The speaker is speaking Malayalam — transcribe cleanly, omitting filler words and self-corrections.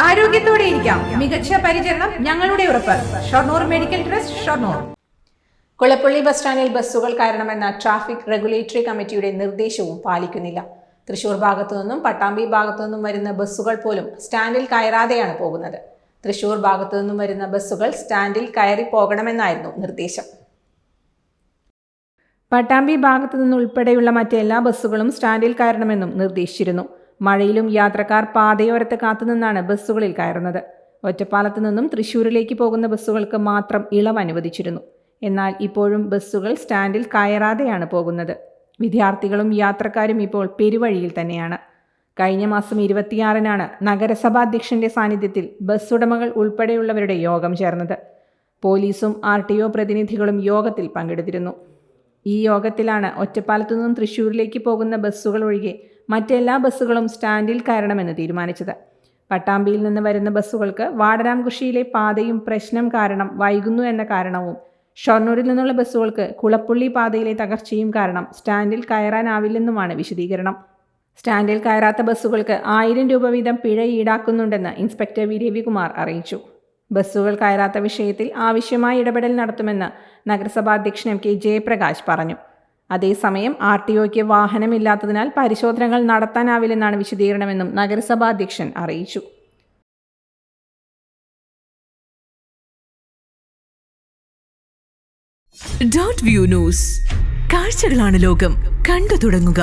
ആരോഗ്യത്തോടെ ഇരിക്കാം. മികച്ച പരിചരണം ഞങ്ങളുടെ ഉറപ്പ്. Shoranur medical trust, Shoranur. Kulappally bus സ്റ്റാൻഡിൽ ബസ്സുകൾ കയറണമെന്ന ട്രാഫിക് റെഗുലേറ്ററി കമ്മിറ്റിയുടെ നിർദ്ദേശവും പാലിക്കുന്നില്ല. തൃശൂർ ഭാഗത്തു നിന്നും പട്ടാമ്പി ഭാഗത്തു നിന്നും വരുന്ന ബസ്സുകൾ പോലും സ്റ്റാൻഡിൽ കയറാതെയാണ് പോകുന്നത്. തൃശൂർ ഭാഗത്തു നിന്നും വരുന്ന ബസ്സുകൾ സ്റ്റാൻഡിൽ കയറി പോകണമെന്നായിരുന്നു നിർദ്ദേശം. പട്ടാമ്പി ഭാഗത്തു നിന്നുൾപ്പെടെയുള്ള മറ്റെല്ലാ ബസ്സുകളും സ്റ്റാൻഡിൽ കയറണമെന്നും നിർദ്ദേശിച്ചിരുന്നു. മഴയിലും യാത്രക്കാർ പാതയോരത്ത് കാത്തുനിന്നാണ് ബസ്സുകളിൽ കയറുന്നത്. ഒറ്റപ്പാലത്ത് നിന്നും തൃശൂരിലേക്ക് പോകുന്ന ബസ്സുകൾക്ക് മാത്രം ഇളവ് അനുവദിച്ചിരുന്നു. എന്നാൽ ഇപ്പോഴും ബസ്സുകൾ സ്റ്റാൻഡിൽ കയറാതെയാണ് പോകുന്നത്. വിദ്യാർത്ഥികളും യാത്രക്കാരും ഇപ്പോൾ പെരുവഴിയിൽ തന്നെയാണ്. കഴിഞ്ഞ മാസം 26-നാണ് നഗരസഭാധ്യക്ഷന്റെ സാന്നിധ്യത്തിൽ ബസ് ഉടമകൾ ഉൾപ്പെടെയുള്ളവരുടെ യോഗം ചേർന്നത്. പോലീസും RTO പ്രതിനിധികളും യോഗത്തിൽ പങ്കെടുത്തിരുന്നു. ഈ യോഗത്തിലാണ് ഒറ്റപ്പാലത്തു നിന്നും തൃശൂരിലേക്ക് പോകുന്ന ബസ്സുകൾ ഒഴികെ മറ്റെല്ലാ ബസ്സുകളും സ്റ്റാൻഡിൽ കയറണമെന്ന് തീരുമാനിച്ചത്. പട്ടാമ്പിയിൽ നിന്ന് വരുന്ന ബസ്സുകൾക്ക് വാടരാംകുഷിയിലെ പാതയും പ്രശ്നം കാരണം വൈകുന്നു എന്ന കാരണവും ഷൊർണൂരിൽ നിന്നുള്ള ബസ്സുകൾക്ക് കുളപ്പള്ളി പാതയിലെ തകർച്ചയും കാരണം സ്റ്റാൻഡിൽ കയറാനാവില്ലെന്നുമാണ് വിശദീകരണം. സ്റ്റാൻഡിൽ കയറാത്ത ബസ്സുകൾക്ക് 1000 രൂപ വീതം പിഴ ഈടാക്കുന്നുണ്ടെന്ന് ഇൻസ്പെക്ടർ വി രവികുമാർ അറിയിച്ചു. ബസ്സുകൾ കയറാത്ത വിഷയത്തിൽ ആവശ്യമായ ഇടപെടൽ നടത്തുമെന്ന് നഗരസഭാ അധ്യക്ഷൻ MK ജയപ്രകാശ് പറഞ്ഞു. അതേസമയം RTOയ്ക്ക് വാഹനമില്ലാത്തതിനാൽ പരിശോധനകൾ നടത്താനാവില്ലെന്നാണ് വിശദീകരണമെന്നും നഗരസഭാ അധ്യക്ഷൻ അറിയിച്ചു. .view ന്യൂസ്, കാഴ്ചകളാണ് ലോകം, കണ്ടു തുടങ്ങുക.